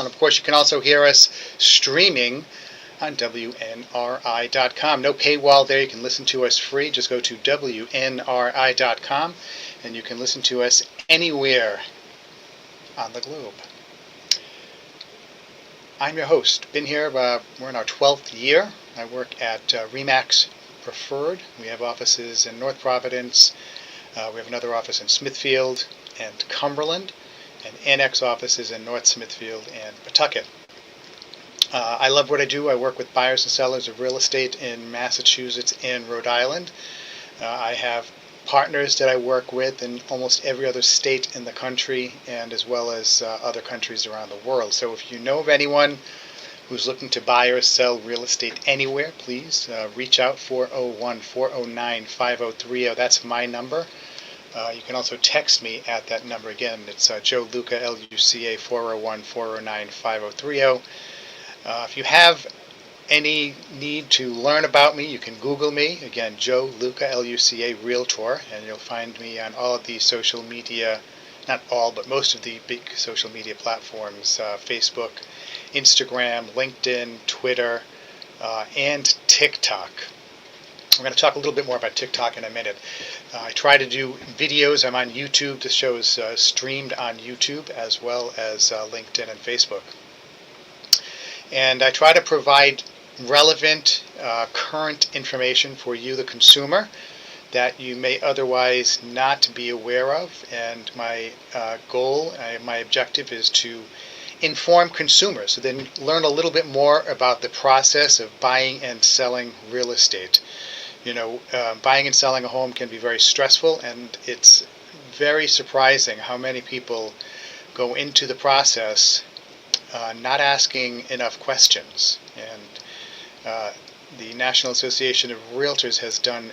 And of course, you can also hear us streaming on WNRI.com. No paywall there. You can listen to us free. Just go to WNRI.com and you can listen to us anywhere on the globe. I'm your host. Been here, we're in our 12th year. I work at RE/MAX Preferred. We have offices in North Providence. We have another office in Smithfield and Cumberland, and annex offices in North Smithfield and Pawtucket. I love what I do. I work with buyers and sellers of real estate in Massachusetts and Rhode Island. I have partners that I work with in almost every other state in the country, and as well as other countries around the world. So if you know of anyone who's looking to buy or sell real estate anywhere, please reach out, 401-409-5030. That's my number. You can also text me at that number again. It's Joe Luca, Luca, 401-409-5030. If you have any need to learn about me, you can Google me. Again, Joe Luca, Luca, Realtor, and you'll find me on all of the social media, not all, but most of the big social media platforms, Facebook, Instagram, LinkedIn, Twitter, and TikTok. I'm going to talk a little bit more about TikTok in a minute. I try to do videos. I'm on YouTube. This show is streamed on YouTube as well as LinkedIn and Facebook. And I try to provide relevant, current information for you, the consumer, that you may otherwise not be aware of. And my goal, my objective is to inform consumers, so then learn a little bit more about the process of buying and selling real estate. You know, buying and selling a home can be very stressful, and it's very surprising how many people go into the process not asking enough questions. And the National Association of Realtors has done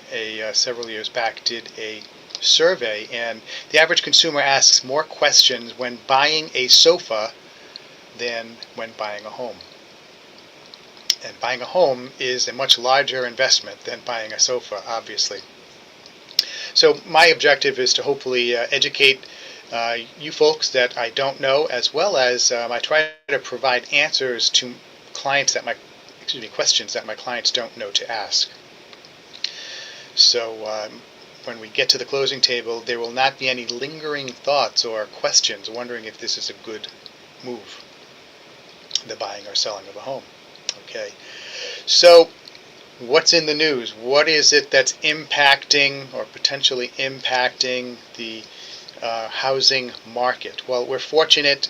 several years back, did a survey, and the average consumer asks more questions when buying a sofa than when buying a home. And buying a home is a much larger investment than buying a sofa, obviously. So my objective is to hopefully educate you folks that I don't know, as well as I try to provide answers to questions that my clients don't know to ask. So when we get to the closing table, there will not be any lingering thoughts or questions wondering if this is a good move, the buying or selling of a home. Okay, so what's in the news? What is it that's impacting or potentially impacting the housing market? Well, we're fortunate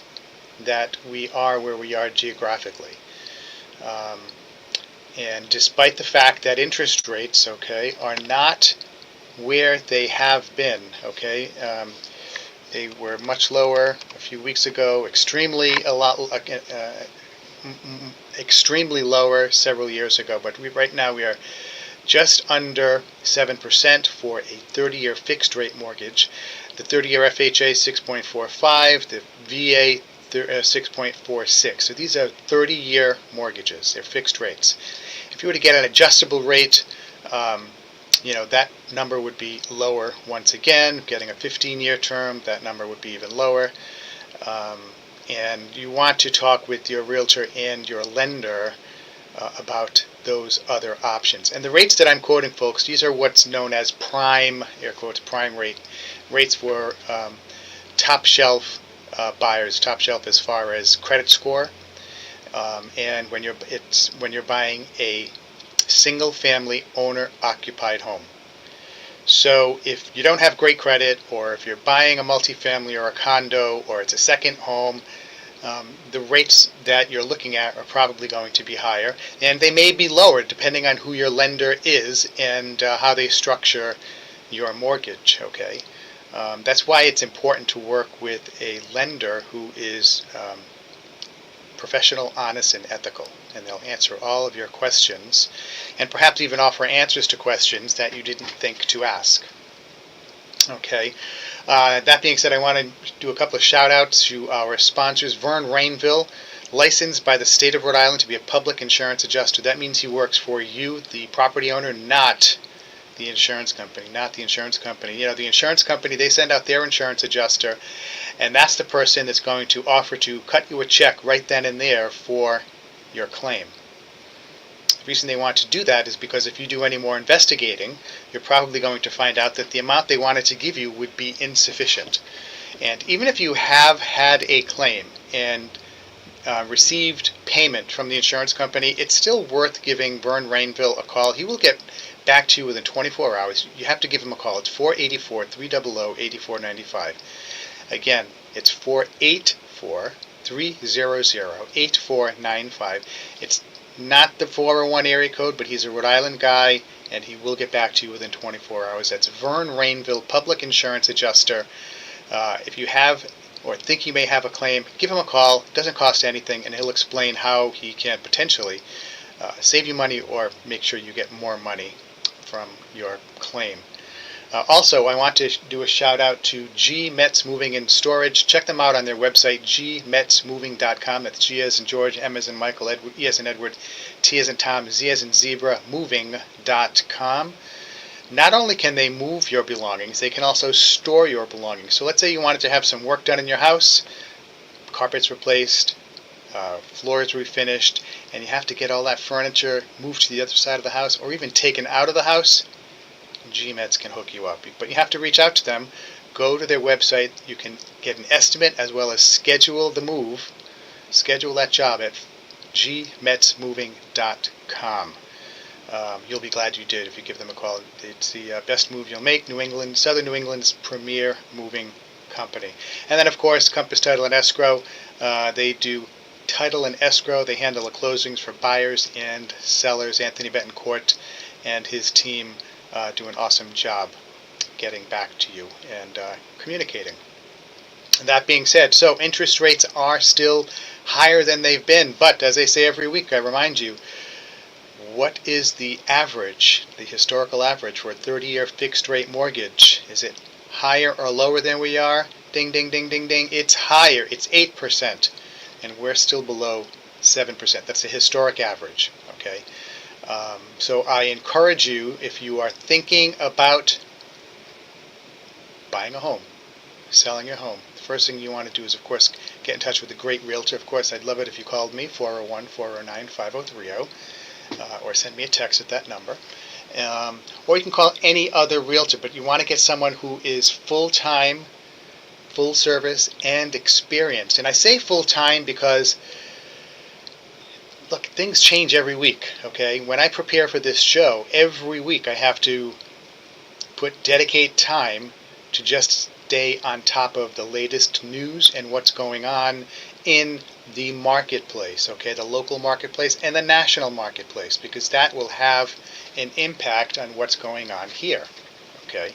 that we are where we are geographically. And despite the fact that interest rates, are not where they have been, they were much lower a few weeks ago, extremely lower several years ago, but right now we are just under 7% for a 30-year fixed rate mortgage. The 30-year FHA 6.45, the VA 6.46. So these are 30-year mortgages. They're fixed rates. If you were to get an adjustable rate, that number would be lower once again. Getting a 15-year term, that number would be even lower. And you want to talk with your realtor and your lender about those other options. And the rates that I'm quoting, folks, these are what's known as prime, air quotes, prime rates for top shelf buyers, top shelf as far as credit score, and when you're buying a single family owner occupied home. So if you don't have great credit, or if you're buying a multifamily or a condo, or it's a second home, the rates that you're looking at are probably going to be higher, and they may be lower depending on who your lender is and how they structure your mortgage. That's why it's important to work with a lender who is professional, honest, and ethical, and they'll answer all of your questions and perhaps even offer answers to questions that you didn't think to ask. That being said, I want to do a couple of shout outs to our sponsors. Vern Rainville, licensed by the state of Rhode Island to be a public insurance adjuster. That means he works for you, the property owner, not the insurance company. The insurance company, they send out their insurance adjuster, And that's the person that's going to offer to cut you a check right then and there for your claim. The reason they want to do that is because if you do any more investigating, you're probably going to find out that the amount they wanted to give you would be insufficient. And even if you have had a claim and received payment from the insurance company, it's still worth giving Vern Rainville a call. He will get back to you within 24 hours. You have to give him a call. It's 484-300-8495. Again, it's 484-300-8495. It's not the 401 area code, but he's a Rhode Island guy, and he will get back to you within 24 hours. That's Vern Rainville, Public Insurance Adjuster. If you have or think you may have a claim, give him a call. It doesn't cost anything, and he'll explain how he can potentially save you money or make sure you get more money from your claim. Also, I want to do a shout out to G Metz Moving and Storage. Check them out on their website, gmetzmoving.com. That's G as in George, M as in Michael, E as in Edward, T as in Tom, Z as in Zebra, moving.com. Not only can they move your belongings, they can also store your belongings. So let's say you wanted to have some work done in your house, carpets replaced, floors refinished, and you have to get all that furniture moved to the other side of the house or even taken out of the house. GMETS can hook you up. But you have to reach out to them. Go to their website. You can get an estimate as well as schedule the move. Schedule that job at gmetzmoving.com. You'll be glad you did if you give them a call. It's the best move you'll make. Southern New England's premier moving company. And then, of course, Compass Title and Escrow. They do title and escrow. They handle the closings for buyers and sellers. Anthony Betancourt and his team do an awesome job getting back to you and communicating. That being said, so interest rates are still higher than they've been, but as I say every week, I remind you, what is the average, the historical average for a 30-year fixed rate mortgage? Is it higher or lower than we are? Ding, ding, ding, ding, ding. It's higher. It's 8%, and we're still below 7%. That's the historic average, okay? So I encourage you, if you are thinking about buying a home, selling your home, the first thing you want to do is, of course, get in touch with a great realtor. Of course, I'd love it if you called me, 401-409-5030, or send me a text at that number. Or you can call any other realtor, but you want to get someone who is full-time, full service, and experienced. And I say full-time because look, things change every week, okay? When I prepare for this show, every week I have to dedicate time to just stay on top of the latest news and what's going on in the marketplace, okay? The local marketplace and the national marketplace, because that will have an impact on what's going on here, okay?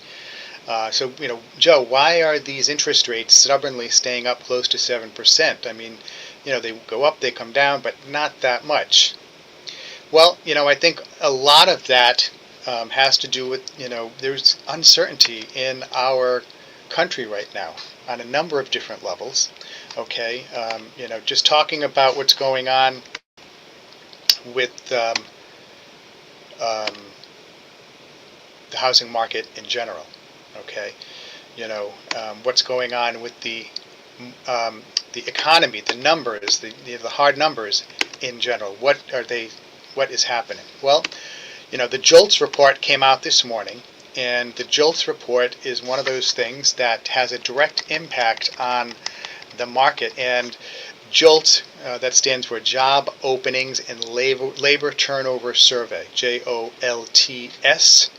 So, Joe, why are these interest rates stubbornly staying up close to 7%? I mean, they go up, they come down, but not that much. Well, I think a lot of that has to do with, there's uncertainty in our country right now on a number of different levels, okay? Just talking about what's going on with the housing market in general, okay? What's going on with the economy, the numbers, the hard numbers in general. What is happening? Well, the JOLTS report came out this morning, and the JOLTS report is one of those things that has a direct impact on the market. And JOLTS, that stands for Job Openings and Labor Turnover Survey, JOLTS.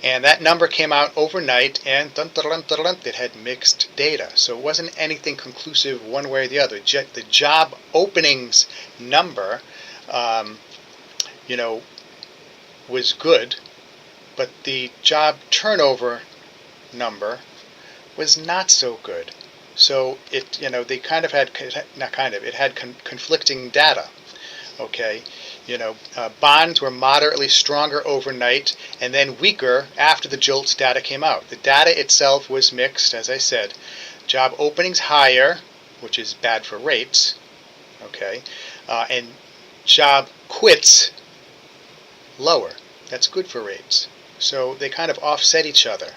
And that number came out overnight, and it had mixed data. So it wasn't anything conclusive one way or the other. The job openings number, was good, but the job turnover number was not so good. So it, they kind of had, it had conflicting data. Okay, bonds were moderately stronger overnight and then weaker after the JOLTS data came out. The data itself was mixed, as I said. Job openings higher, which is bad for rates, okay, and job quits lower. That's good for rates. So they kind of offset each other.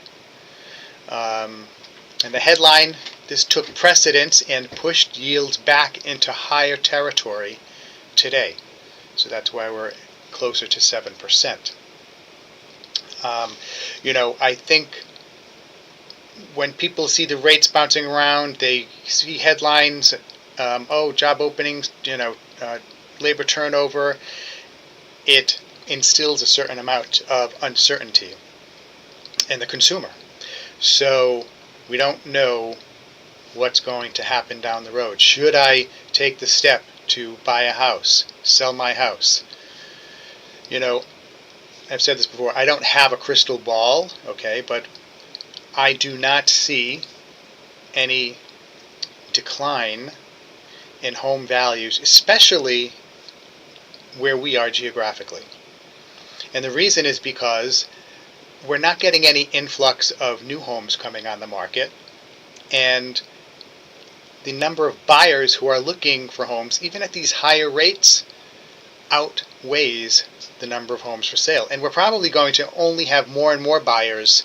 And the headline this took precedence and pushed yields back into higher territory today. So that's why we're closer to 7%. I think when people see the rates bouncing around, they see headlines, job openings, labor turnover, it instills a certain amount of uncertainty in the consumer. So we don't know what's going to happen down the road. Should I take the step to buy a house, sell my house? I've said this before, I don't have a crystal ball, okay, but I do not see any decline in home values, especially where we are geographically. And the reason is because we're not getting any influx of new homes coming on the market, and the number of buyers who are looking for homes, even at these higher rates, outweighs the number of homes for sale. And we're probably going to only have more and more buyers,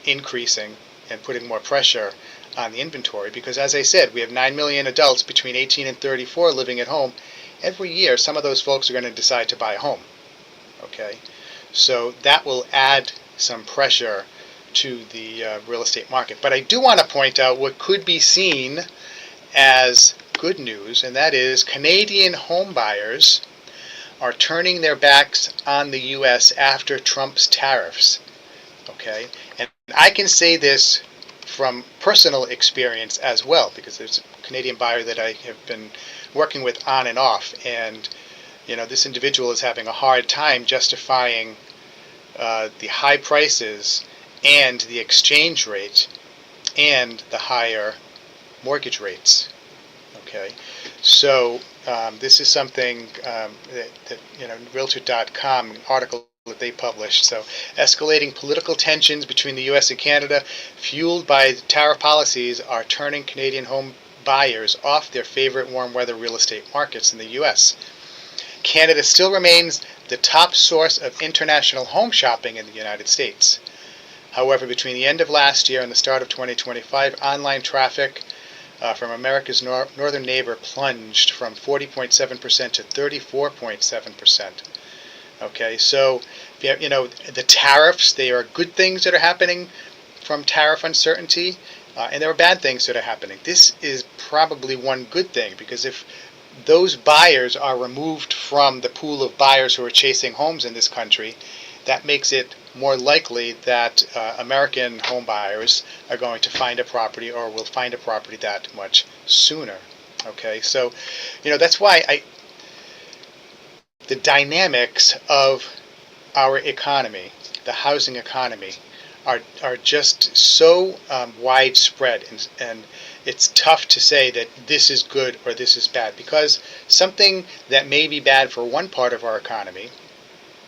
increasing and putting more pressure on the inventory, because as I said, we have 9 million adults between 18 and 34 living at home. Every year, some of those folks are going to decide to buy a home. Okay, so that will add some pressure to the real estate market. But I do want to point out what could be seen as good news, and that is Canadian home buyers are turning their backs on the U.S. after Trump's tariffs. Okay, and I can say this from personal experience as well, because there's a Canadian buyer that I have been working with on and off, and this individual is having a hard time justifying the high prices and the exchange rate and the higher mortgage rates. Okay, so this is something that Realtor.com, an article that they published. So, escalating political tensions between the U.S. and Canada, fueled by tariff policies, are turning Canadian home buyers off their favorite warm weather real estate markets in the U.S. Canada still remains the top source of international home shopping in the United States. However, between the end of last year and the start of 2025, online traffic from America's northern neighbor plunged from 40.7% to 34.7%. Okay, so the tariffs, they are good things that are happening from tariff uncertainty, and there are bad things that are happening. This is probably one good thing, because if those buyers are removed from the pool of buyers who are chasing homes in this country, that makes it more likely that American home buyers are going to find a property, or will find a property that much sooner. Okay, so that's why the dynamics of our economy, the housing economy, are just so widespread, and it's tough to say that this is good or this is bad, because something that may be bad for one part of our economy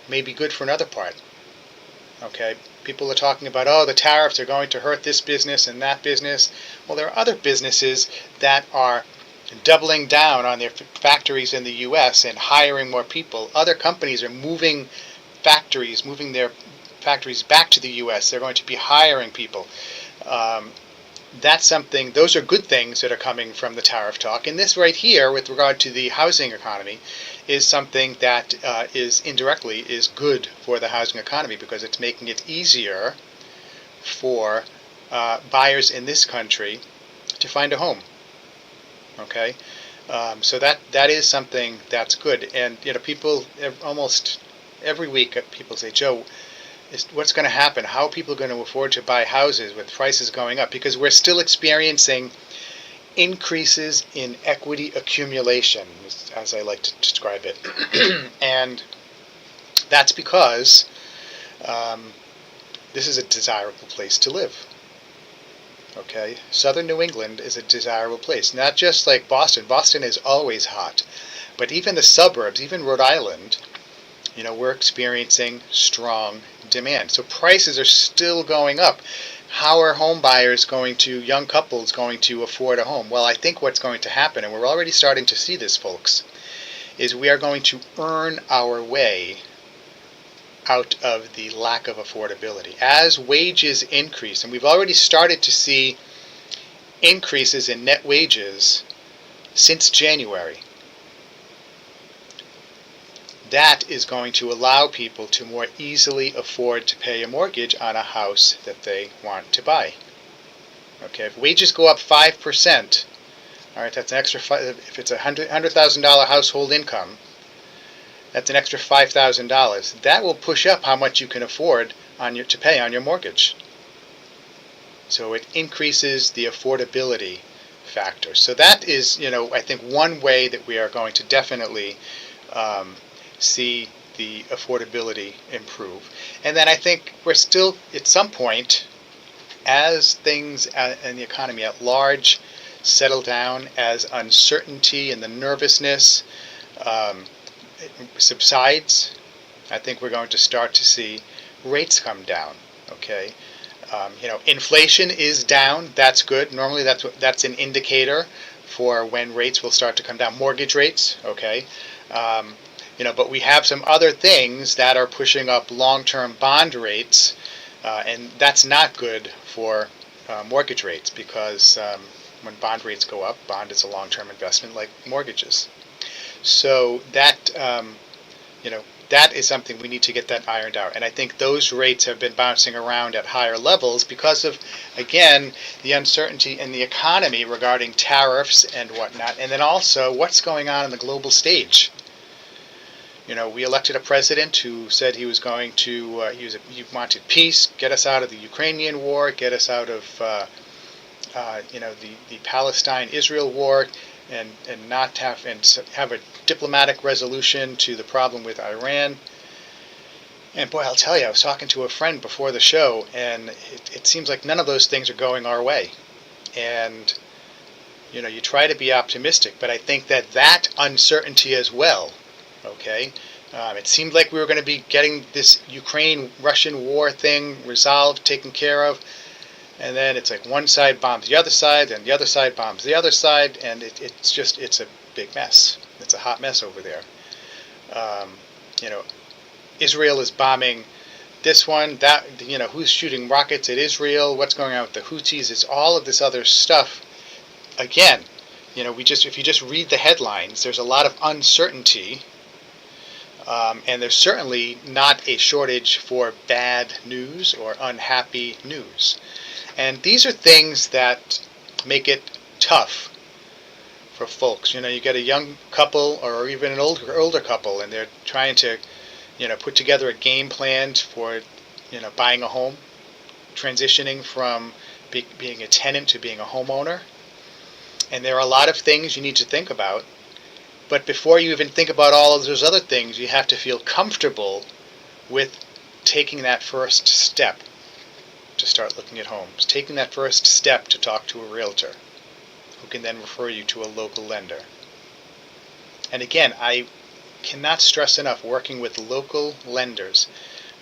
may be good for another part. Okay, people are talking about, the tariffs are going to hurt this business and that business. Well, there are other businesses that are doubling down on their factories in the U.S. and hiring more people. Other companies are moving their factories back to the U.S. They're going to be hiring people. Those are good things that are coming from the tariff talk. And this right here, with regard to the housing economy, is something that is good for the housing economy, because it's making it easier for buyers in this country to find a home. Okay, so that is something that's good. And people almost every week, people say, Joe, what's going to happen? How are people going to afford to buy houses with prices going up? Because we're still experiencing increases in equity accumulation, as I like to describe it. And that's because this is a desirable place to live. Okay, southern New England is a desirable place, not just like Boston. Boston is always hot, but even the suburbs, even Rhode Island, we're experiencing strong demand. So prices are still going up. How are young couples going to afford a home? Well, I think what's going to happen, and we're already starting to see this, folks, is we are going to earn our way out of the lack of affordability. As wages increase, and we've already started to see increases in net wages since January. That is going to allow people to more easily afford to pay a mortgage on a house that they want to buy. Okay, if wages go up 5%, all right, that's an extra if it's a $100,000 household income, that's an extra $5,000. That will push up how much you can afford to pay on your mortgage. So it increases the affordability factor. So that is, I think one way that we are going to definitely see the affordability improve. And then I think we're still, at some point, as things in the economy at large settle down, as uncertainty and the nervousness subsides, I think we're going to start to see rates come down. Okay, inflation is down. That's good. Normally, that's an indicator for when rates will start to come down. Mortgage rates. Okay, but we have some other things that are pushing up long-term bond rates, and that's not good for mortgage rates, because when bond rates go up, bond is a long-term investment like mortgages. So that that is something we need to get that ironed out. And I think those rates have been bouncing around at higher levels because of, again, the uncertainty in the economy regarding tariffs and whatnot, and then also what's going on the global stage. We elected a president who said he was going to, he wanted peace, get us out of the Ukrainian war, get us out of, the Palestine-Israel war, and not have a diplomatic resolution to the problem with Iran. And boy, I'll tell you, I was talking to a friend before the show, and it seems like none of those things are going our way. And you try to be optimistic, but I think that uncertainty as well. Okay, it seemed like we were going to be getting this Ukraine-Russian war thing resolved, taken care of, and then it's like one side bombs the other side, and the other side bombs the other side, and it's a big mess. It's a hot mess over there. Israel is bombing this one, that, who's shooting rockets at Israel, what's going on with the Houthis, it's all of this other stuff. Again, if you just read the headlines, there's a lot of uncertainty. And there's certainly not a shortage for bad news or unhappy news. And these are things that make it tough for folks. You get a young couple or even an older couple, and they're trying to, put together a game plan for, buying a home, transitioning from being a tenant to being a homeowner. And there are a lot of things you need to think about. But before you even think about all of those other things, you have to feel comfortable with taking that first step to start looking at homes, taking that first step to talk to a realtor who can then refer you to a local lender. And again, I cannot stress enough working with local lenders.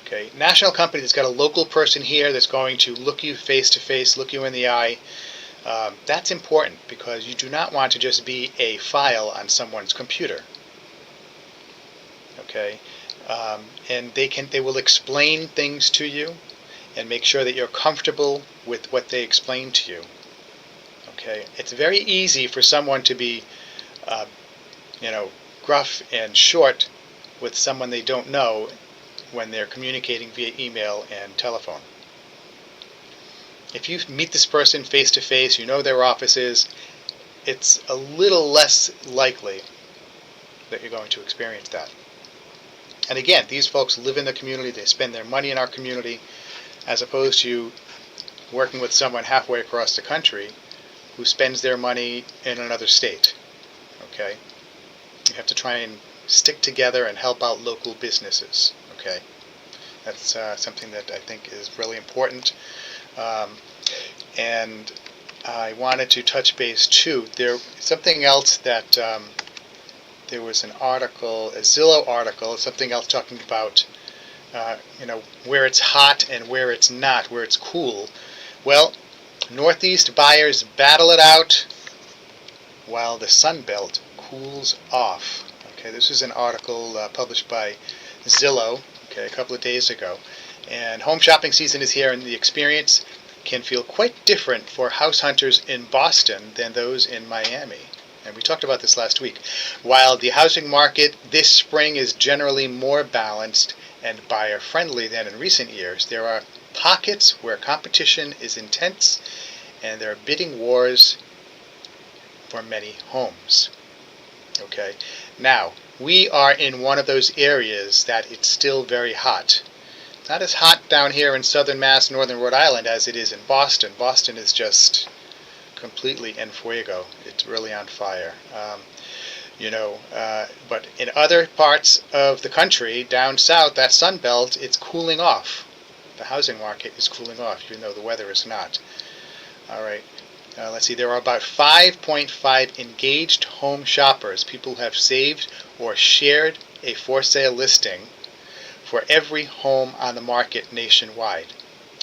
Okay, national company that's got a local person here that's going to look you face to face, look you in the eye. That's important, because you do not want to just be a file on someone's computer. Okay, and they will explain things to you and make sure that you're comfortable with what they explain to you. Okay, it's very easy for someone to be, gruff and short with someone they don't know when they're communicating via email and telephone. If you meet this person face to face, you know their offices, it's a little less likely that you're going to experience that. And again, these folks live in the community, they spend their money in our community, as opposed to working with someone halfway across the country who spends their money in another state. Okay? You have to try and stick together and help out local businesses. Okay? That's something that I think is really important. And I wanted to touch base too. Something else that there was an article, a Zillow article, something else talking about, where it's hot and where it's not, where it's cool. Well, Northeast buyers battle it out while the Sun Belt cools off. Okay, this is an article published by Zillow, a couple of days ago. And home shopping season is here, and the experience can feel quite different for house hunters in Boston than those in Miami. And we talked about this last week. While the housing market this spring is generally more balanced and buyer-friendly than in recent years, there are pockets where competition is intense and there are bidding wars for many homes. Okay, now we are in one of those areas that it's still very hot. Not as hot down here in southern Mass, northern Rhode Island as it is in Boston. Boston is just completely en fuego. It's really on fire. But in other parts of the country, down south, that sun belt, it's cooling off. The housing market is cooling off, even though the weather is not. All right. Let's see, there are about 5.5 engaged home shoppers, people who have saved or shared a for sale listing for every home on the market nationwide.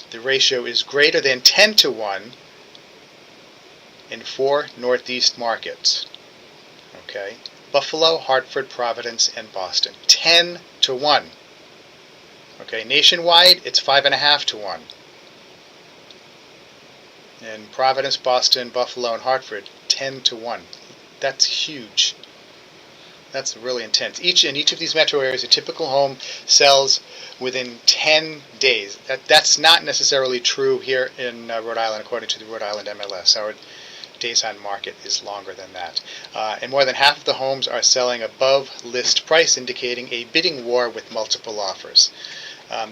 The ratio is greater than 10 to 1 in 4 Northeast markets. Okay? Buffalo, Hartford, Providence, and Boston. 10 to 1. Okay, nationwide, it's 5.5 to 1. In Providence, Boston, Buffalo, and Hartford, 10 to 1. That's huge. That's really intense. In each of these metro areas, a typical home sells within 10 days. That's not necessarily true here in Rhode Island, according to the Rhode Island MLS. Our days on market is longer than that. And more than half of the homes are selling above list price, indicating a bidding war with multiple offers.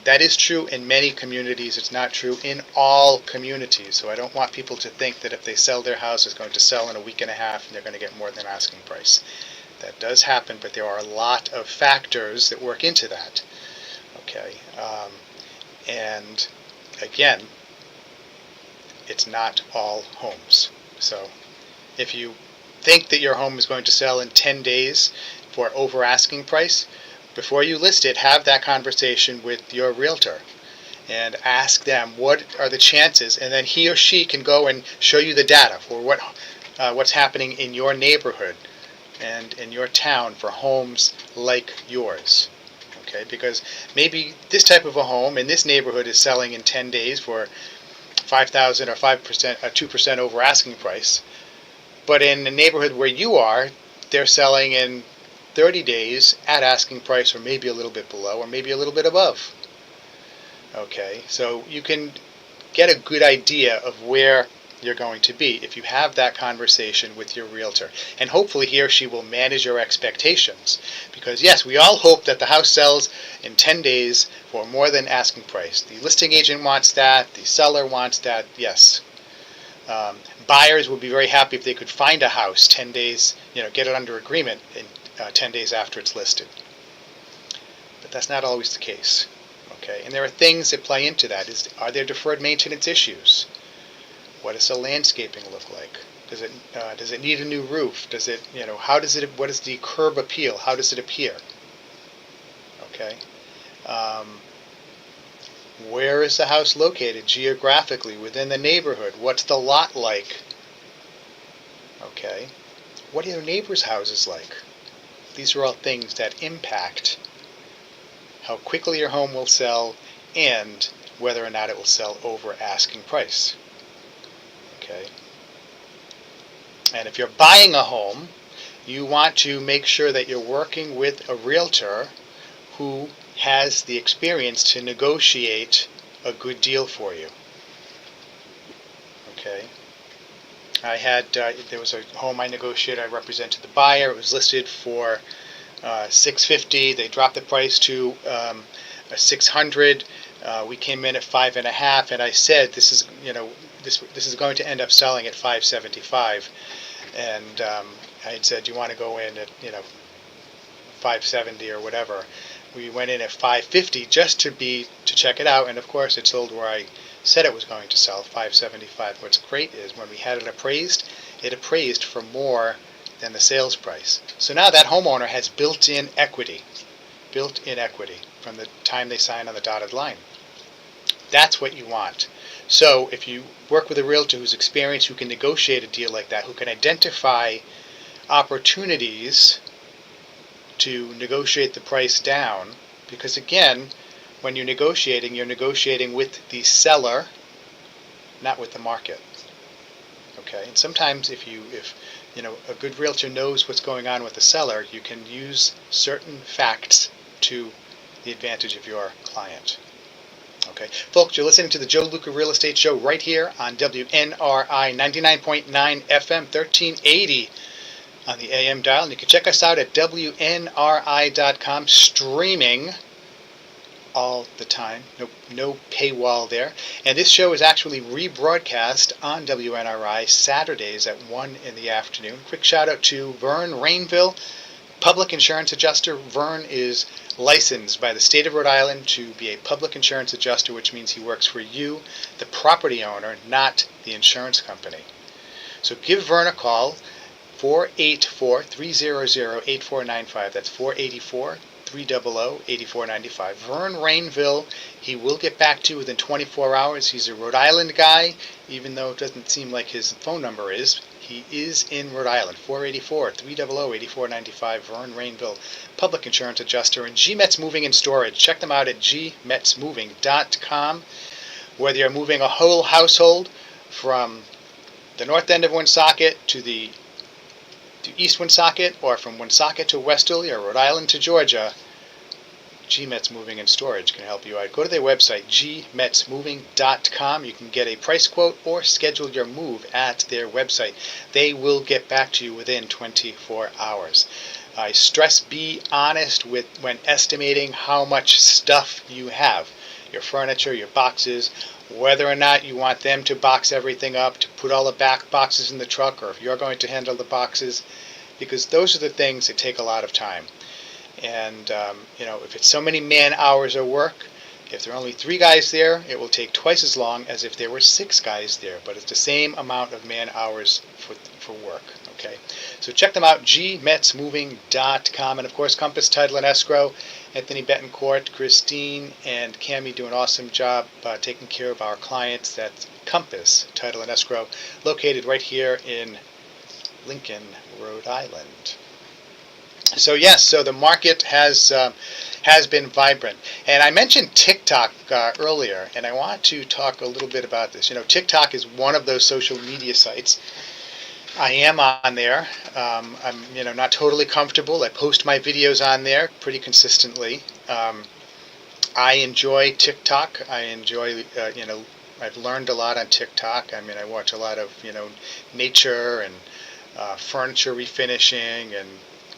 That is true in many communities. It's not true in all communities. So I don't want people to think that if they sell their house, it's going to sell in a week and a half and they're going to get more than asking price. That does happen, but there are a lot of factors that work into that. Okay, and again, it's not all homes. So if you think that your home is going to sell in 10 days for over asking price, before you list it, have that conversation with your realtor and ask them what are the chances, and then he or she can go and show you the data for what's happening in your neighborhood and in your town for homes like yours. Okay, because maybe this type of a home in this neighborhood is selling in 10 days for $5,000 or 5%, 2% over asking price, but in the neighborhood where you are, they're selling in 30 days at asking price, or maybe a little bit below, or maybe a little bit above. Okay, so you can get a good idea of where you're going to be if you have that conversation with your realtor. And hopefully he or she will manage your expectations. Because yes, we all hope that the house sells in 10 days for more than asking price. The listing agent wants that, the seller wants that, yes. Buyers would be very happy if they could find a house 10 days, get it under agreement in 10 days after it's listed. But that's not always the case. Okay, and there are things that play into that. Are there deferred maintenance issues? What does the landscaping look like? Does it need a new roof? What does the curb appeal? How does it appear? Okay. Where is the house located geographically within the neighborhood? What's the lot like? Okay. What are your neighbors' houses like? These are all things that impact how quickly your home will sell and whether or not it will sell over asking price. Okay. And if you're buying a home, you want to make sure that you're working with a realtor who has the experience to negotiate a good deal for you. Okay. There was a home I negotiated. I represented the buyer. It was listed for $650. They dropped the price to $600. We came in at 5.5, and I said this is going to end up selling at $575. And I had said, do you want to go in at $570 or whatever? We went in at $550 just to check it out, and of course it sold where I said it was going to sell, $575. What's great is when we had it appraised for more than the sales price. So now that homeowner has built-in equity from the time they sign on the dotted line. That's what you want. So if you work with a realtor who's experienced, who can negotiate a deal like that, who can identify opportunities to negotiate the price down, because again, when you're negotiating with the seller not with the market. Okay, and sometimes if a good realtor knows what's going on with the seller, you can use certain facts to the advantage of your client. Okay, folks, you're listening to the Joe Luca Real Estate Show right here on WNRI 99.9 FM 1380 on the AM dial, and you can check us out at WNRI.com, streaming all the time. No paywall there. And this show is actually rebroadcast on WNRI Saturdays at 1 in the afternoon. Quick shout out to Vern Rainville, public insurance adjuster. Vern is licensed by the state of Rhode Island to be a public insurance adjuster, which means he works for you, the property owner, not the insurance company. So give Vern a call, 484-300-8495. That's 484-300-8495. Vern Rainville, he will get back to you within 24 hours. He's a Rhode Island guy, even though it doesn't seem like his phone number is. He is in Rhode Island, 484-300-8495, Vern Rainville, public insurance adjuster, and GMETS Moving and Storage. Check them out at gmetsmoving.com. Whether you're moving a whole household from the north end of Woonsocket to East Woonsocket, or from Woonsocket to Westerly, or Rhode Island to Georgia, GMETS Moving and Storage can help you out. Go to their website, gmetsmoving.com. You can get a price quote or schedule your move at their website. They will get back to you within 24 hours. I stress be honest when estimating how much stuff you have. Your furniture, your boxes, whether or not you want them to box everything up, to put all the back boxes in the truck, or if you're going to handle the boxes, because those are the things that take a lot of time. And, if it's so many man hours of work, if there are only 3 guys there, it will take twice as long as if there were 6 guys there, but it's the same amount of man hours for work. Okay, so check them out, gmetsmoving.com, and of course Compass Title and Escrow. Anthony Betancourt, Christine, and Cammie do an awesome job taking care of our clients. That's Compass Title and Escrow, located right here in Lincoln, Rhode Island. So yes, so the market has been vibrant, and I mentioned TikTok earlier, and I want to talk a little bit about this. TikTok is one of those social media sites. I am on there. I'm not totally comfortable. I post my videos on there pretty consistently. I enjoy TikTok. I enjoy I've learned a lot on TikTok. I watch a lot of nature and furniture refinishing and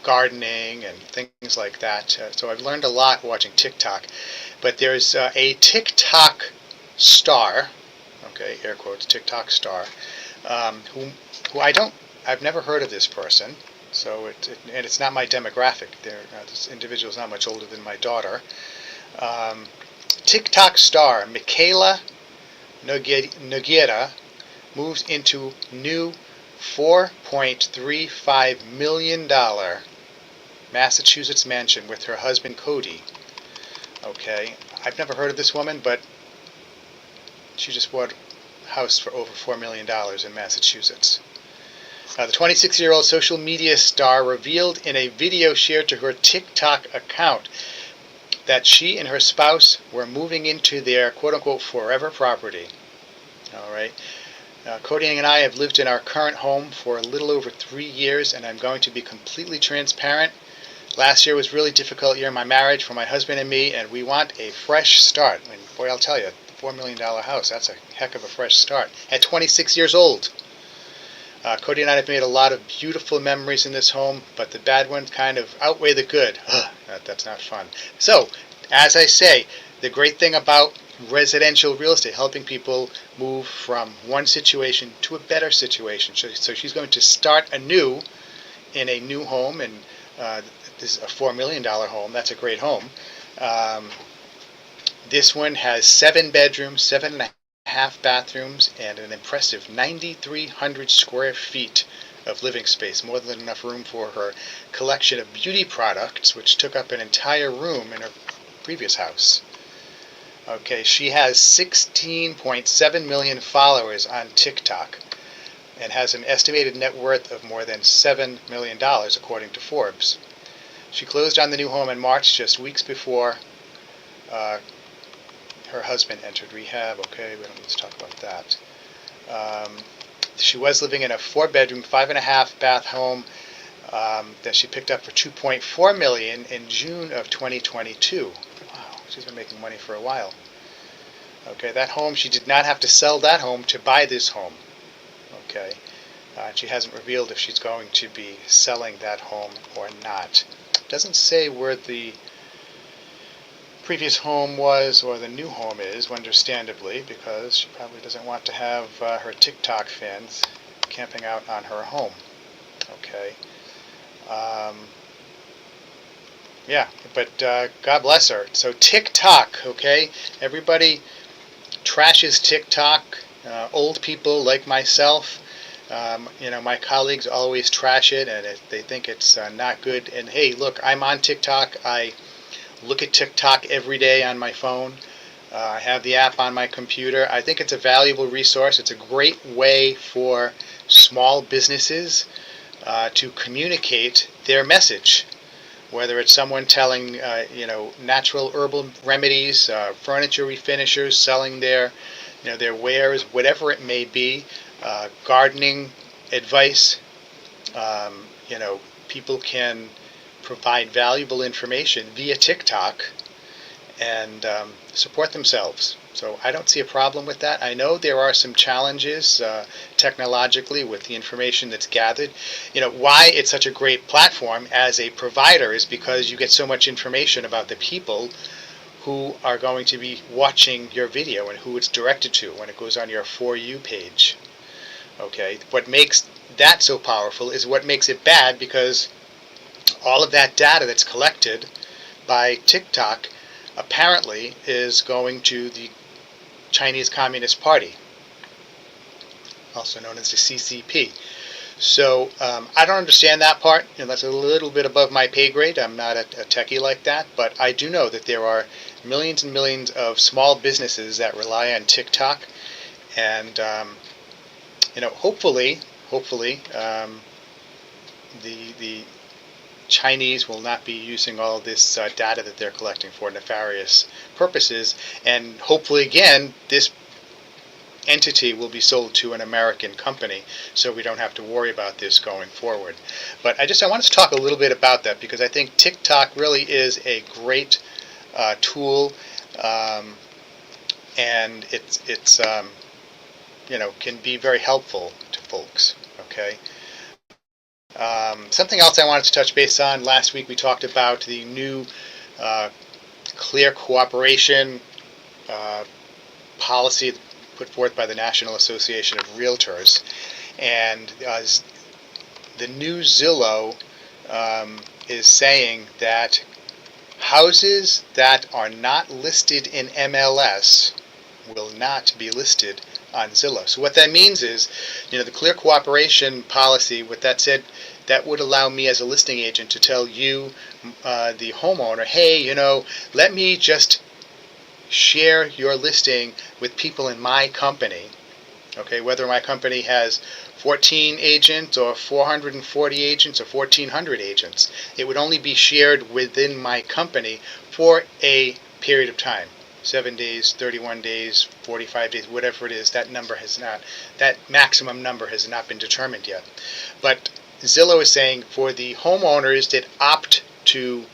gardening and things like that. So I've learned a lot watching TikTok. But there's a TikTok star, okay, air quotes, TikTok star, who I've never heard of this person, so and it's not my demographic. This individual is not much older than my daughter. TikTok star Michaela Nogueira moves into new $4.35 million Massachusetts mansion with her husband Cody. Okay, I've never heard of this woman, but she just bought a house for over $4 million in Massachusetts. The 26-year-old social media star revealed in a video shared to her TikTok account that she and her spouse were moving into their quote-unquote forever property. All right. Cody and I have lived in our current home for a little over 3 years, and I'm going to be completely transparent. Last year was a really difficult year in my marriage for my husband and me, and we want a fresh start. Boy, I'll tell you, a $4 million house, that's a heck of a fresh start. At 26 years old. Cody and I have made a lot of beautiful memories in this home, but the bad ones kind of outweigh the good. That's not fun. So, as I say, the great thing about residential real estate, helping people move from one situation to a better situation. So she's going to start anew in a new home, and this is a $4 million home. That's a great home. This one has 7 bedrooms, 7.5 bathrooms, and an impressive 9,300 square feet of living space, more than enough room for her collection of beauty products, which took up an entire room in her previous house. Okay, she has 16.7 million followers on TikTok and has an estimated net worth of more than $7 million, according to Forbes. She closed on the new home in March, just weeks before her husband entered rehab. Okay, we don't need to talk about that. She was living in a 4-bedroom, 5.5-bath home that she picked up for $2.4 million in June of 2022. Wow, she's been making money for a while. Okay, that home, she did not have to sell that home to buy this home. Okay, she hasn't revealed if she's going to be selling that home or not. Doesn't say where the previous home was or the new home is, understandably, because she probably doesn't want to have her TikTok fans camping out on her home. Okay. Yeah, but God bless her. So TikTok, okay? Everybody trashes TikTok. Old people like myself, my colleagues always trash it, and they think it's not good. And hey, look, I'm on TikTok. I look at TikTok every day on my phone. I have the app on my computer. I think it's a valuable resource. It's a great way for small businesses to communicate their message. Whether it's someone telling, natural herbal remedies, furniture refinishers selling their wares, whatever it may be, gardening advice, people can provide valuable information via TikTok and support themselves. So I don't see a problem with that. I know there are some challenges technologically with the information that's gathered. Why it's such a great platform as a provider is because you get so much information about the people who are going to be watching your video and who it's directed to when it goes on your For You page. Okay, what makes that so powerful is what makes it bad, because all of that data that's collected by TikTok apparently is going to the Chinese Communist Party, also known as the CCP. So I don't understand that part. That's a little bit above my pay grade. I'm not a techie like that, but I do know that there are millions and millions of small businesses that rely on TikTok, and hopefully, the Chinese will not be using all this data that they're collecting for nefarious purposes, and hopefully, again, this entity will be sold to an American company, so we don't have to worry about this going forward. But I want to talk a little bit about that, because I think TikTok really is a great tool, and it's can be very helpful to folks. Okay. Something else I wanted to touch base on. Last week we talked about the new clear cooperation policy put forth by the National Association of Realtors, and the new Zillow is saying that houses that are not listed in MLS will not be listed on Zillow. So what that means is, the clear cooperation policy, what that said, that would allow me as a listing agent to tell you, the homeowner, hey, let me just share your listing with people in my company. Okay, whether my company has 14 agents or 440 agents or 1,400 agents, it would only be shared within my company for a period of time. 7 days, 31 days, 45 days, whatever it is, that maximum number has not been determined yet. But Zillow is saying for the homeowners that opt to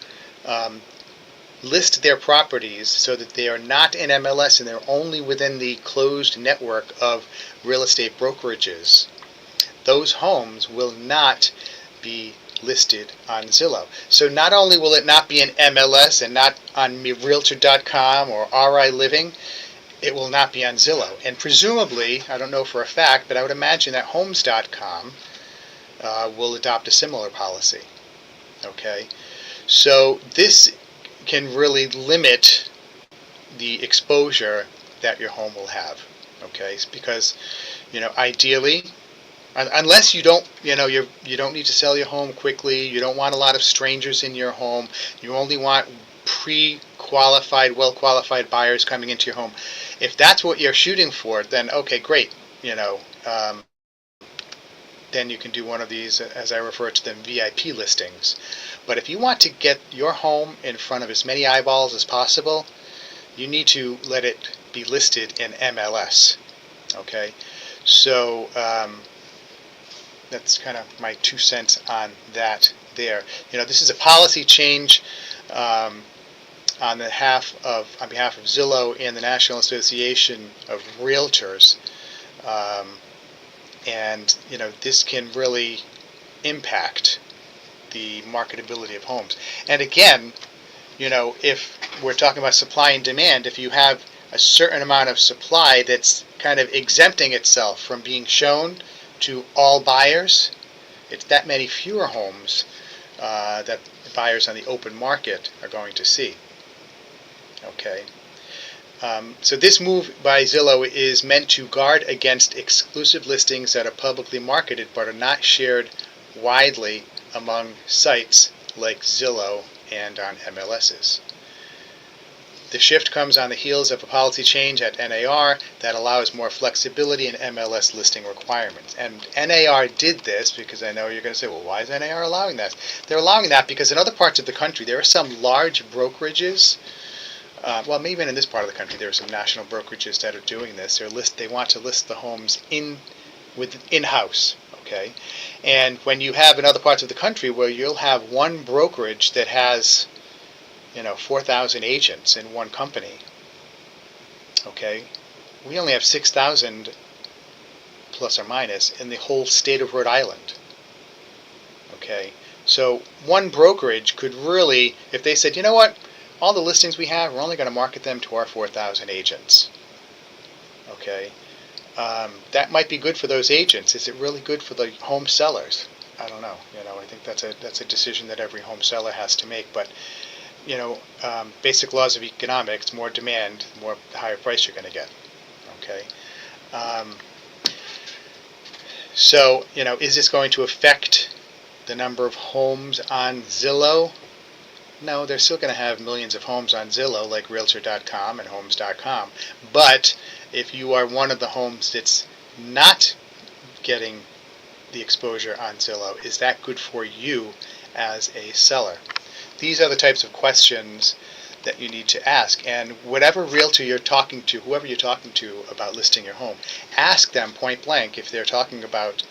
list their properties so that they are not in MLS and they're only within the closed network of real estate brokerages, those homes will not be listed on Zillow. So not only will it not be in MLS and not on Realtor.com or RI Living, it will not be on Zillow. And presumably, I don't know for a fact, but I would imagine that Homes.com will adopt a similar policy. Okay, so this can really limit the exposure that your home will have. Okay, because ideally, unless you don't, you don't need to sell your home quickly, you don't want a lot of strangers in your home, you only want pre-qualified, well-qualified buyers coming into your home. If that's what you're shooting for, then okay, great. Then you can do one of these, as I refer to them, VIP listings. But if you want to get your home in front of as many eyeballs as possible, you need to let it be listed in MLS. Okay, So that's kind of my 2 cents on that there. This is a policy change on behalf of Zillow and the National Association of Realtors. And this can really impact the marketability of homes. And again, if we're talking about supply and demand, if you have a certain amount of supply that's kind of exempting itself from being shown to all buyers, it's that many fewer homes that buyers on the open market are going to see. Okay. So this move by Zillow is meant to guard against exclusive listings that are publicly marketed but are not shared widely among sites like Zillow and on MLSs. The shift comes on the heels of a policy change at NAR that allows more flexibility in MLS listing requirements. And NAR did this because I know you're going to say, well, why is NAR allowing that? They're allowing that because in other parts of the country there are some large brokerages. Well, maybe even in this part of the country, there are some national brokerages that are doing this. They want to list the homes in-house, okay? And when you have in other parts of the country where you'll have one brokerage that has, 4,000 agents in one company, okay? We only have 6,000 plus or minus in the whole state of Rhode Island, okay? So one brokerage could really, if they said, you know what? All the listings we have, we're only going to market them to our 4,000 agents. Okay, that might be good for those agents. Is it really good for the home sellers? I don't know. I think that's a decision that every home seller has to make. But basic laws of economics: more demand, the higher price you're going to get. Okay. So is this going to affect the number of homes on Zillow? No, they're still going to have millions of homes on Zillow, like Realtor.com and Homes.com. But if you are one of the homes that's not getting the exposure on Zillow, is that good for you as a seller? These are the types of questions that you need to ask. And whatever realtor you're talking to, whoever you're talking to about listing your home, ask them point blank if they're talking about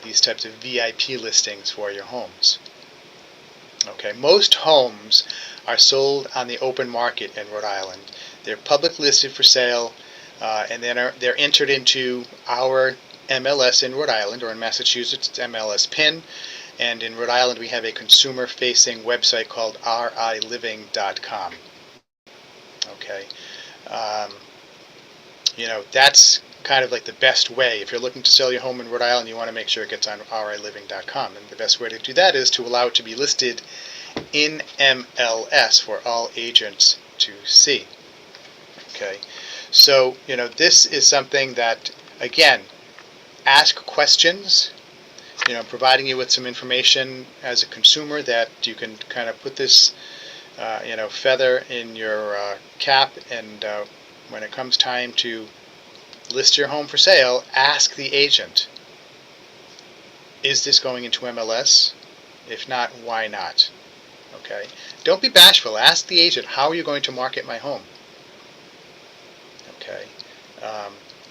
these types of VIP listings for your homes. Okay, most homes are sold on the open market in Rhode Island. They're public listed for sale, and then they're entered into our MLS in Rhode Island, or in Massachusetts, it's MLS PIN. And in Rhode Island, we have a consumer-facing website called riliving.com. Okay, that's kind of like the best way. If you're looking to sell your home in Rhode Island, you want to make sure it gets on riliving.com. And the best way to do that is to allow it to be listed in MLS for all agents to see. Okay, so this is something that, again, ask questions. Providing you with some information as a consumer that you can kind of put this, feather in your cap, and when it comes time to list your home for sale, ask the agent, is this going into MLS? If not, why not? Okay. Don't be bashful. Ask the agent, how are you going to market my home? Okay.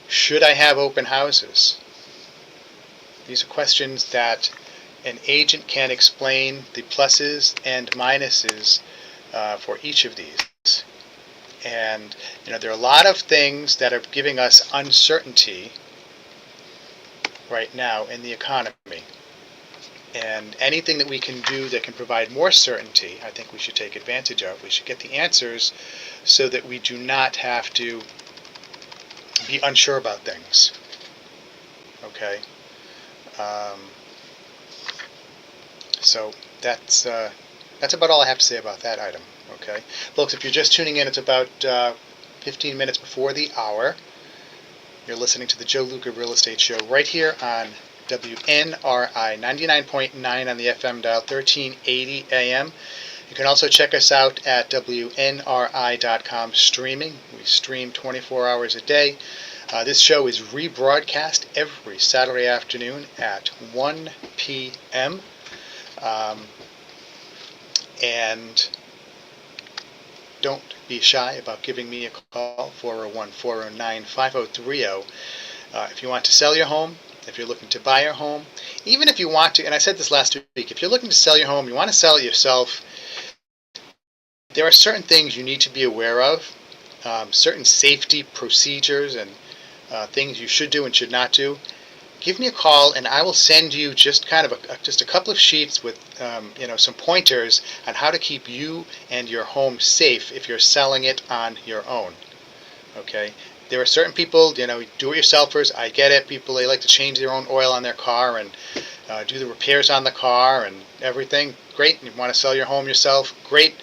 Should I have open houses? These are questions that an agent can explain the pluses and minuses for each of these. And there are a lot of things that are giving us uncertainty right now in the economy. And anything that we can do that can provide more certainty, I think we should take advantage of. We should get the answers so that we do not have to be unsure about things. Okay. So that's about all I have to say about that item. Okay, folks, if you're just tuning in, it's about 15 minutes before the hour. You're listening to the Joe Luca Real Estate Show right here on WNRI 99.9 on the FM dial, 1380 AM. You can also check us out at WNRI.com streaming. We stream 24 hours a day. This show is rebroadcast every Saturday afternoon at 1 p.m. And don't be shy about giving me a call, 401-409-5030. If you want to sell your home, if you're looking to buy your home, even if you want to, and I said this last week, if you're looking to sell your home, you want to sell it yourself, there are certain things you need to be aware of, certain safety procedures and things you should do and should not do. Give me a call and I will send you just kind of just a couple of sheets with some pointers on how to keep you and your home safe if you're selling it on your own. Okay? There are certain people, do-it-yourselfers. I get it. People, they like to change their own oil on their car and do the repairs on the car and everything. Great. You want to sell your home yourself? Great.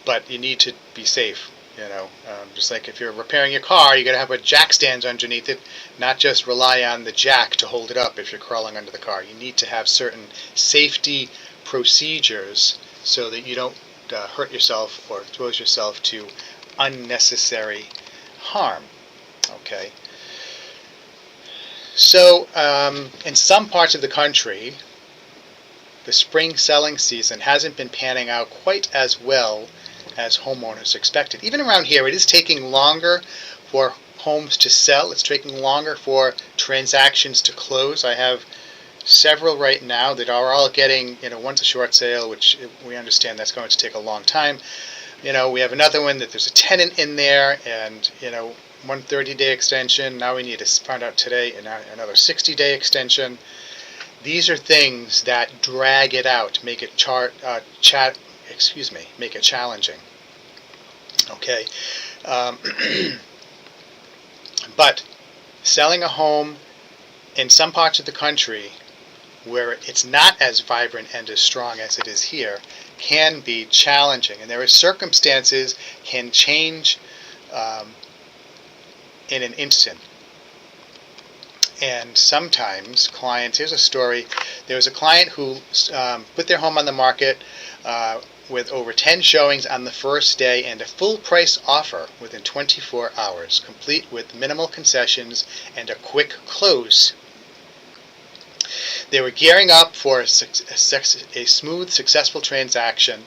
But you need to be safe. Just like if you're repairing your car, you got to have a jack stands underneath it, not just rely on the jack to hold it up if you're crawling under the car. You need to have certain safety procedures so that you don't hurt yourself or expose yourself to unnecessary harm. Okay. So in some parts of the country, the spring selling season hasn't been panning out quite as well as homeowners expected. Even around here, it is taking longer for homes to sell. It's taking longer for transactions to close. I have several right now that are all getting, one's a short sale, which we understand that's going to take a long time. We have another one that there's a tenant in there and, 130-day extension. Now we need to find out today another 60-day extension. These are things that drag it out, make it make it challenging. Okay, but selling a home in some parts of the country where it's not as vibrant and as strong as it is here can be challenging, and there are circumstances can change in an instant. And sometimes clients, here's a story, there was a client who put their home on the market with over 10 showings on the first day and a full price offer within 24 hours, complete with minimal concessions and a quick close. They were gearing up for a smooth, successful transaction,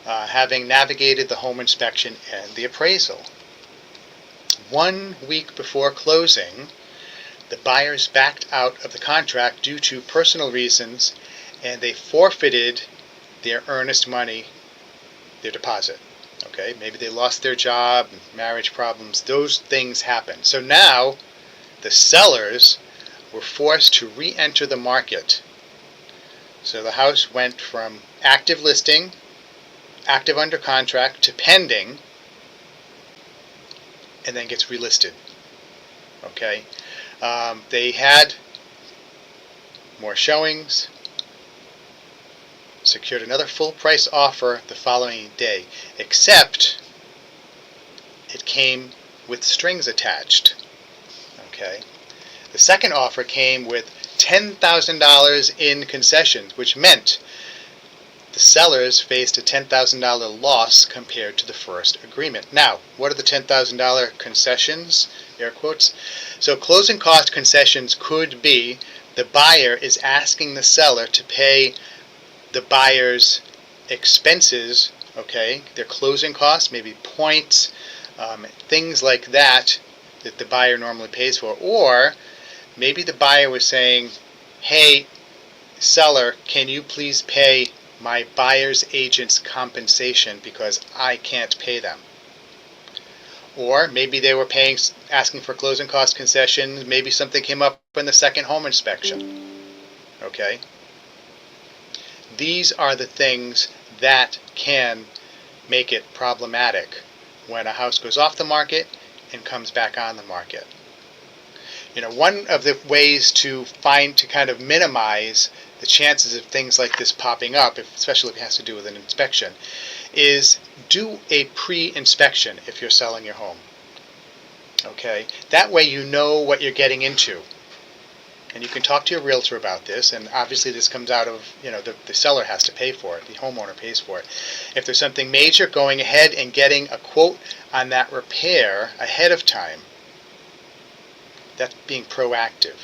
having navigated the home inspection and the appraisal. 1 week before closing, the buyers backed out of the contract due to personal reasons, and they forfeited their earnest money, their deposit. Okay, maybe they lost their job, marriage problems, those things happen. So now the sellers were forced to re-enter the market. So the house went from active listing, active under contract, to pending, and then gets relisted. Okay, they had more showings, secured another full price offer the following day, except it came with strings attached. Okay, the second offer came with $10,000 in concessions, which meant the sellers faced a $10,000 loss compared to the first agreement. Now, what are the $10,000 concessions? Air quotes. So closing cost concessions could be the buyer is asking the seller to pay the buyer's expenses, okay, their closing costs, maybe points, things like that that the buyer normally pays for. Or maybe the buyer was saying, hey, seller, can you please pay my buyer's agent's compensation because I can't pay them. Or maybe they were asking for closing cost concessions. Maybe something came up in the second home inspection. Okay? These are the things that can make it problematic when a house goes off the market and comes back on the market. One of the ways to kind of minimize the chances of things like this popping up, especially if it has to do with an inspection, is do a pre-inspection if you're selling your home. Okay? That way you know what you're getting into. And you can talk to your realtor about this, and obviously this comes out of, the seller has to pay for it, the homeowner pays for it. If there's something major, going ahead and getting a quote on that repair ahead of time. That's being proactive.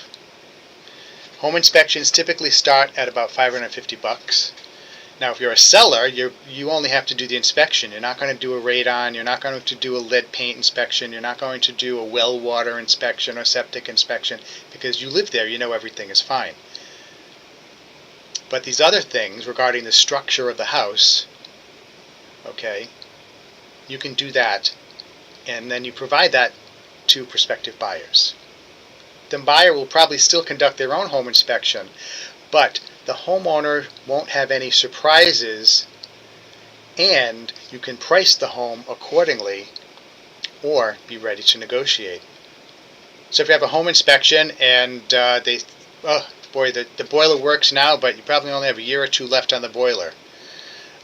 Home inspections typically start at about $550. Now, if you're a seller, you only have to do the inspection. You're not going to do a radon. You're not going to do a lead paint inspection. You're not going to do a well water inspection or septic inspection because you live there. You know everything is fine. But these other things regarding the structure of the house, okay, you can do that, and then you provide that to prospective buyers. The buyer will probably still conduct their own home inspection, but the homeowner won't have any surprises, and you can price the home accordingly or be ready to negotiate. So if you have a home inspection and oh boy, the boiler works now, but you probably only have a year or two left on the boiler.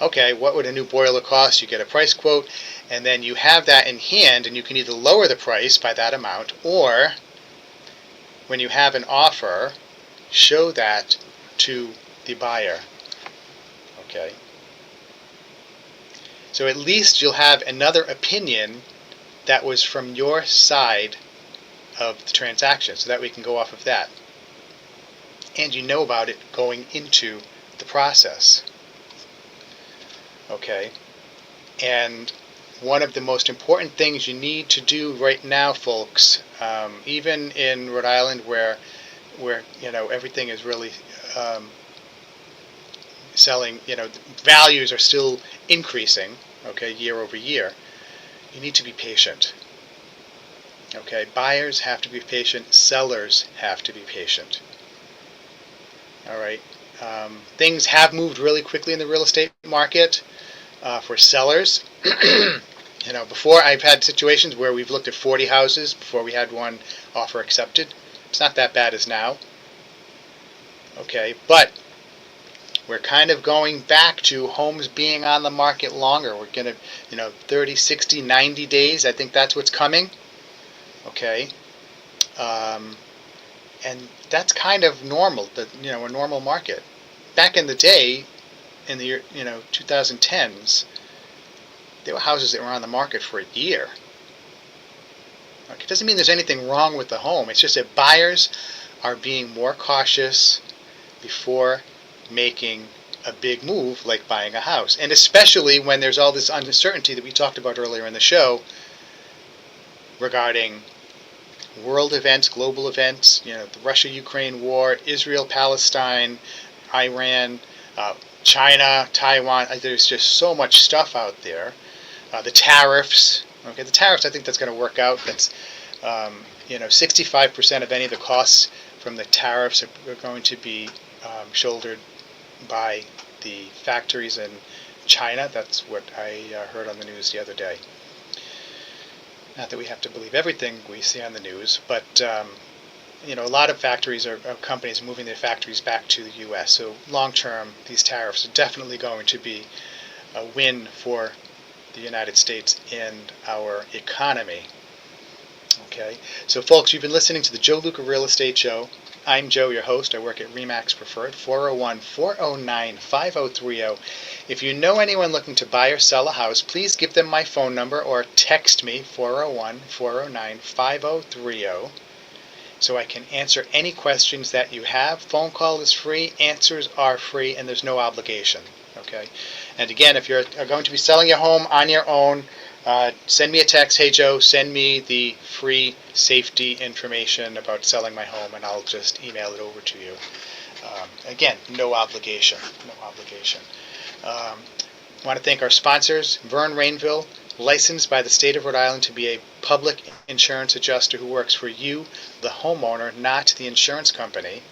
Okay, what would a new boiler cost? You get a price quote, and then you have that in hand, and you can either lower the price by that amount, or when you have an offer, show that to the buyer. Okay. So at least you'll have another opinion that was from your side of the transaction, so that we can go off of that. And you know about it going into the process. Okay. And one of the most important things you need to do right now, folks, even in Rhode Island where everything is really selling, values are still increasing, okay, year over year, you need to be patient. Okay, buyers have to be patient, sellers have to be patient. All right, things have moved really quickly in the real estate market for sellers. Before I've had situations where we've looked at 40 houses before we had one offer accepted. It's not that bad as now. Okay, but we're kind of going back to homes being on the market longer. We're going to, 30, 60, 90 days. I think that's what's coming. Okay. And that's kind of normal, a normal market. Back in the day, in the year, 2010s, there were houses that were on the market for a year. Okay, it doesn't mean there's anything wrong with the home. It's just that buyers are being more cautious before making a big move like buying a house. And especially when there's all this uncertainty that we talked about earlier in the show regarding world events, global events, the Russia-Ukraine war, Israel-Palestine, Iran, China, Taiwan. There's just so much stuff out there. The tariffs. Okay, the tariffs, I think that's going to work out. That's 65% of any of the costs from the tariffs are going to be shouldered by the factories in China. That's what I heard on the news the other day. Not that we have to believe everything we see on the news, but a lot of factories or companies are moving their factories back to the U.S. So long term, these tariffs are definitely going to be a win for the United States and our economy. Okay, so folks, you've been listening to the Joe Luca Real Estate Show. I'm Joe, your host. I work at RE/MAX Preferred, 401-409-5030. If you know anyone looking to buy or sell a house, please give them my phone number or text me, 401-409-5030, so I can answer any questions that you have. Phone call is free, answers are free, and there's no obligation. Okay, and again, if you're going to be selling your home on your own, send me a text, hey Joe, send me the free safety information about selling my home, and I'll just email it over to you. Again, no obligation, I want to thank our sponsors, Vern Rainville, licensed by the state of Rhode Island to be a public insurance adjuster who works for you, the homeowner, not the insurance company.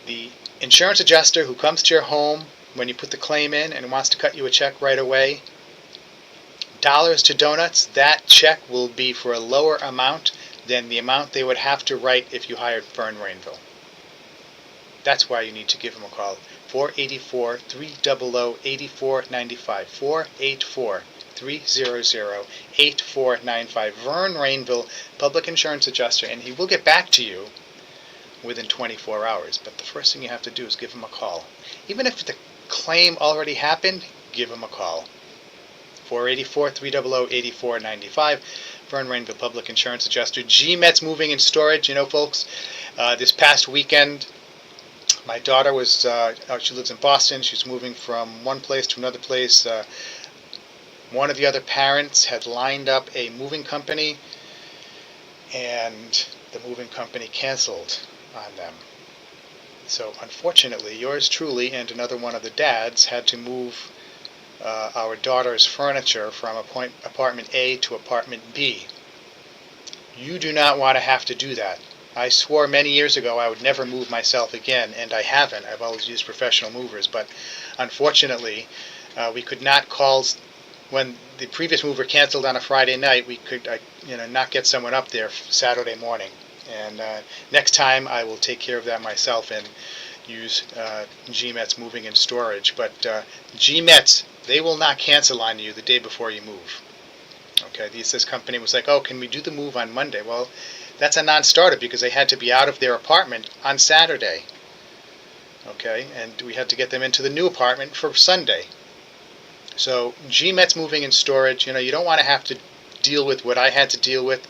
The insurance adjuster who comes to your home when you put the claim in and wants to cut you a check right away, dollars to donuts, that check will be for a lower amount than the amount they would have to write if you hired Vern Rainville. That's why you need to give them a call. 484-300-8495. 484-300-8495. Vern Rainville, public insurance adjuster, and he will get back to you within 24 hours. But the first thing you have to do is give him a call. Even if the claim already happened, give him a call. 484-300-8495. Vern Rainville, public insurance adjuster. GMET's moving and storage. Folks, this past weekend, My daughter was, she lives in Boston. She's moving from one place to another place. One of the other parents had lined up a moving company, and the moving company canceled on them. So unfortunately, yours truly and another one of the dads had to move our daughter's furniture from apartment A to apartment B. You do not want to have to do that. I swore many years ago I would never move myself again, and I haven't. I've always used professional movers, but unfortunately, we could not call when the previous mover canceled on a Friday night. We could, not get someone up there Saturday morning. And next time, I will take care of that myself and use GMET's moving and storage. But GMET's, they will not cancel on you the day before you move. Okay, this company was like, oh, can we do the move on Monday? Well, that's a non-starter because they had to be out of their apartment on Saturday. Okay, and we had to get them into the new apartment for Sunday. So GMET's moving and storage, you don't want to have to deal with what I had to deal with.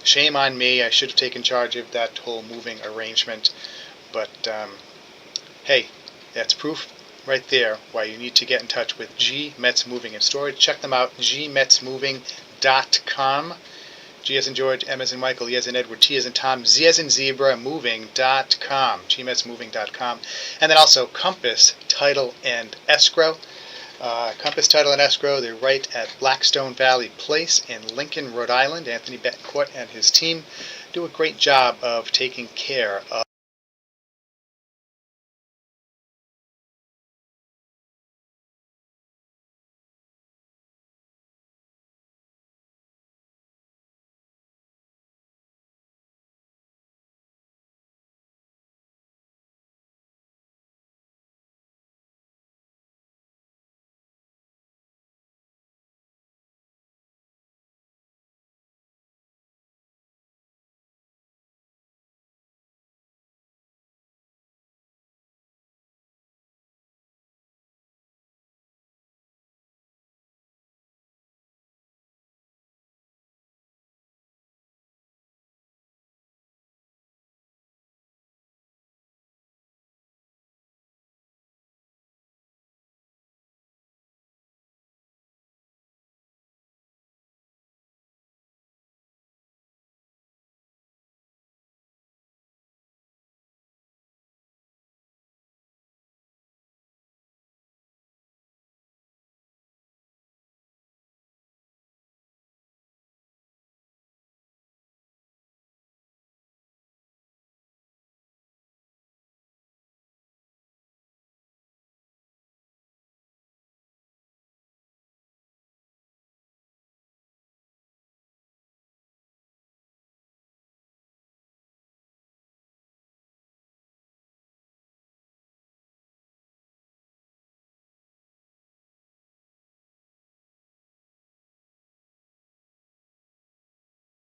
Shame on me. I should have taken charge of that whole moving arrangement. But hey, that's proof right there why you need to get in touch with GMET's Moving and Storage. Check them out, gmetsmoving.com. G as in George, M as in Michael, E as in Edward, T as in Tom, Z as in Zebra, moving.com, gmetsmoving.com. And then also Compass Title and Escrow. Compass Title and Escrow, they're right at Blackstone Valley Place in Lincoln, Rhode Island. Anthony Betancourt and his team do a great job of taking care of